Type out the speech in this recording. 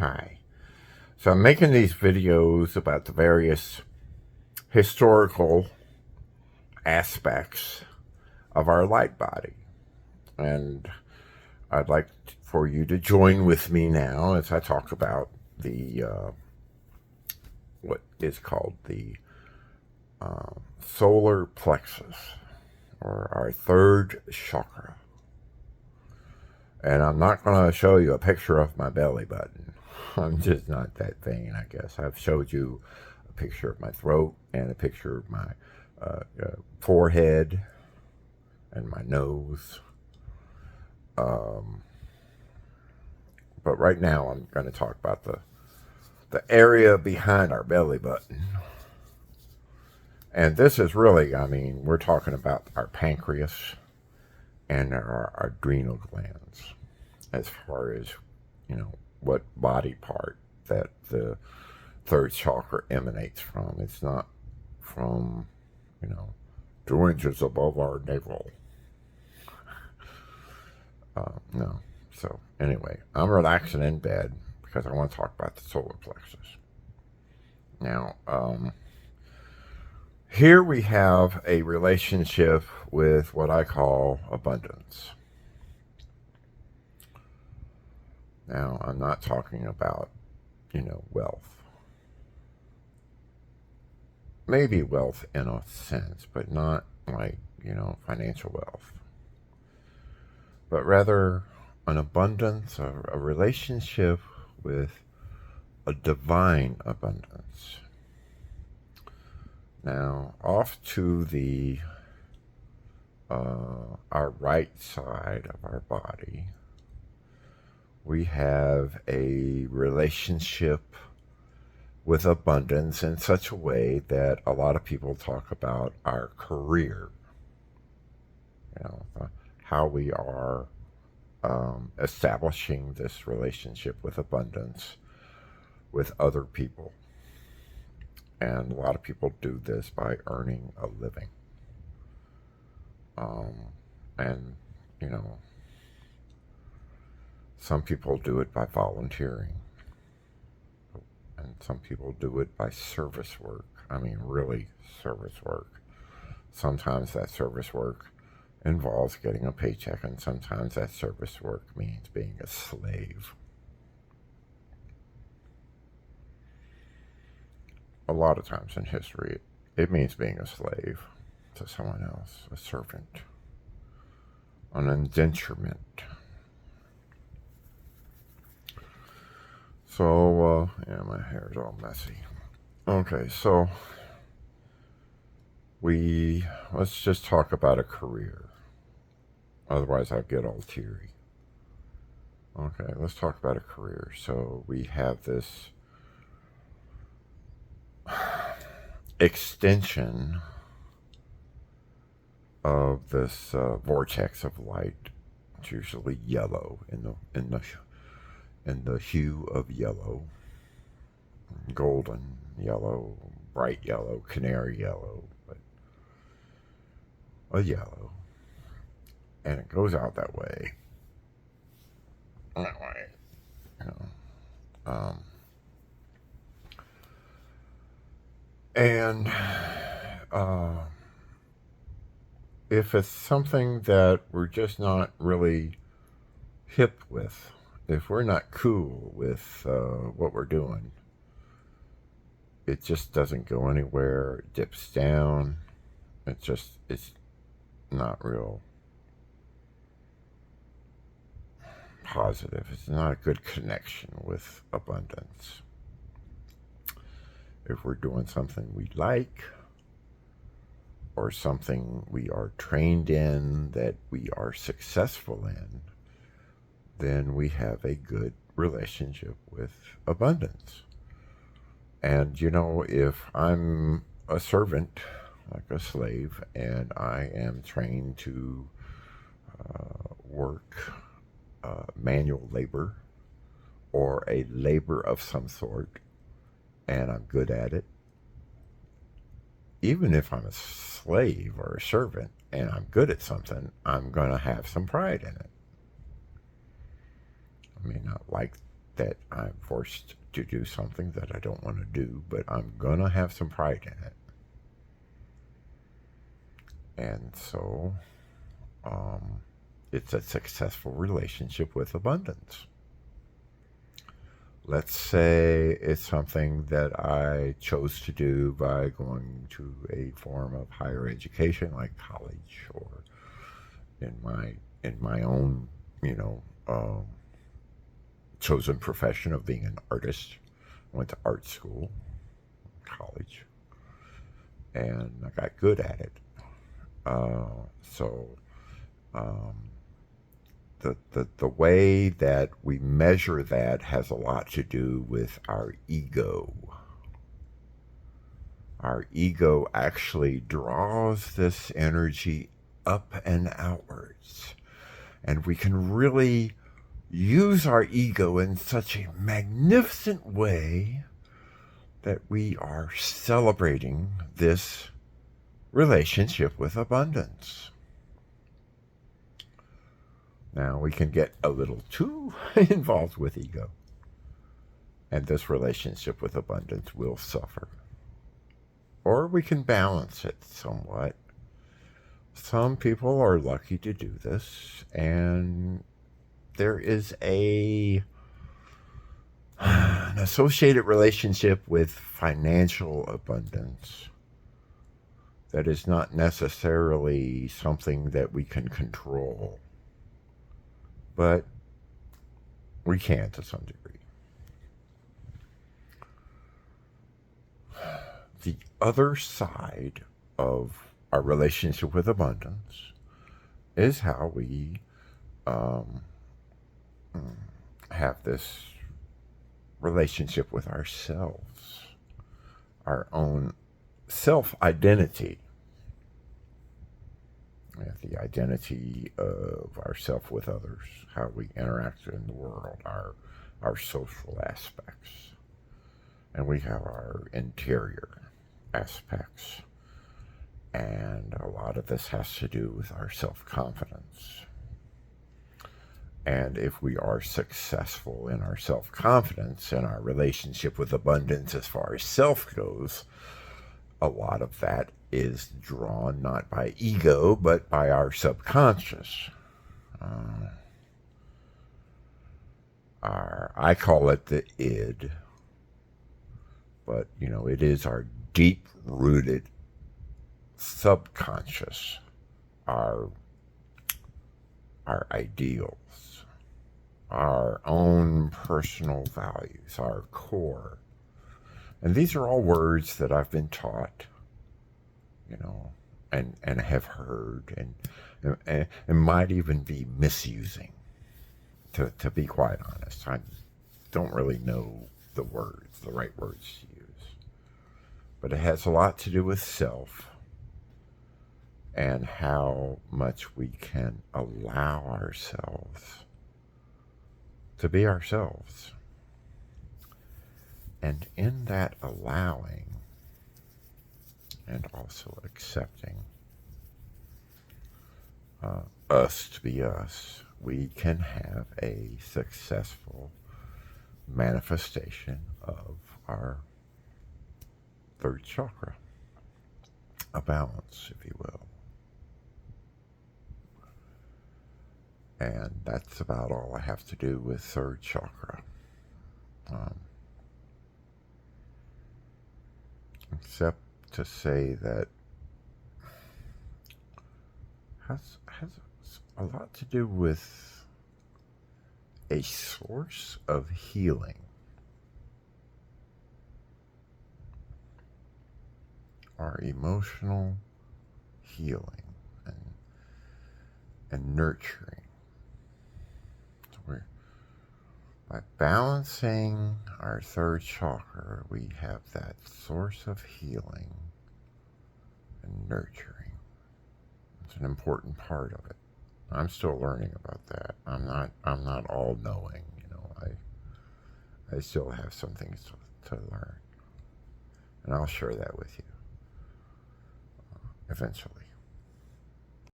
Hi. So I'm making these videos about the various historical aspects of our light body. And I'd like for you to join with me now as I talk about the what is called the solar plexus, or our third chakra. And I'm not going to show you a picture of my belly button. I'm just not that vain, I guess. I've showed you a picture of my throat and a picture of my forehead and my nose. But right now I'm going to talk about the area behind our belly button. And this is really, we're talking about our pancreas and our adrenal glands as far as, what body part that the third chakra emanates from. It's not from, 2 inches above our navel. No. So anyway, I'm relaxing in bed because I want to talk about the solar plexus. Now, here we have a relationship with what I call abundance. Now, I'm not talking about, wealth. Maybe wealth in a sense, but not like, financial wealth. But rather an abundance, a relationship with a divine abundance. Now, off to the our right side of our body, we have a relationship with abundance in such a way that a lot of people talk about our career, how we are establishing this relationship with abundance with other people. And a lot of people do this by earning a living. And, some people do it by volunteering. And some people do it by service work. Really service work. Sometimes that service work involves getting a paycheck, and sometimes that service work means being a slave. A lot of times in history, it means being a slave to someone else, a servant, an indenturement. So, my hair's all messy. Okay, so let's just talk about a career. Otherwise, I'll get all teary. Okay, let's talk about a career. So we have this extension of this vortex of light. It's usually yellow in the hue of yellow, golden yellow, bright yellow, canary yellow, but a yellow, and it goes out that way. And if it's something that we're just not really hip with, if we're not cool with what we're doing, it just doesn't go anywhere. It dips down. It's not real positive. It's not a good connection with abundance. If we're doing something we like, or something we are trained in that we are successful in, then we have a good relationship with abundance. And if I'm a servant, like a slave, and I am trained to work manual labor or a labor of some sort, and I'm good at it, even if I'm a slave or a servant and I'm good at something, I'm going to have some pride in it. I may not like that I'm forced to do something that I don't want to do, but I'm going to have some pride in it. And so it's a successful relationship with abundance. Let's say it's something that I chose to do by going to a form of higher education like college, or in my own, chosen profession of being an artist. I went to art school, college, and I got good at it. So the way that we measure that has a lot to do with our ego. Our ego actually draws this energy up and outwards. And we can really use our ego in such a magnificent way that we are celebrating this relationship with abundance. Now, we can get a little too involved with ego, and this relationship with abundance will suffer. Or we can balance it somewhat. Some people are lucky to do this, and there is an associated relationship with financial abundance that is not necessarily something that we can control, but we can to some degree. The other side of our relationship with abundance is how we have this relationship with ourselves, our own self-identity. We have the identity of ourself with others, how we interact in the world, our social aspects. And we have our interior aspects. And a lot of this has to do with our self-confidence. And if we are successful in our self-confidence and our relationship with abundance as far as self goes, a lot of that is drawn not by ego, but by our subconscious. I call it the id, but it is our deep-rooted subconscious, our ideals, our own personal values, our core. And these are all words that I've been taught, and have heard, and might even be misusing, to be quite honest. I don't really know the right words to use. But it has a lot to do with self and how much we can allow ourselves to be ourselves. And in that allowing and also accepting us to be us, we can have a successful manifestation of our third chakra, a balance, if you will. And that's about all I have to do with third chakra. Except to say that has a lot to do with a source of healing. Our emotional healing and nurturing. So by balancing our third chakra, we have that source of healing and nurturing. It's an important part of it. I'm still learning about that. I'm not all knowing, I still have some things to learn. And I'll share that with you eventually.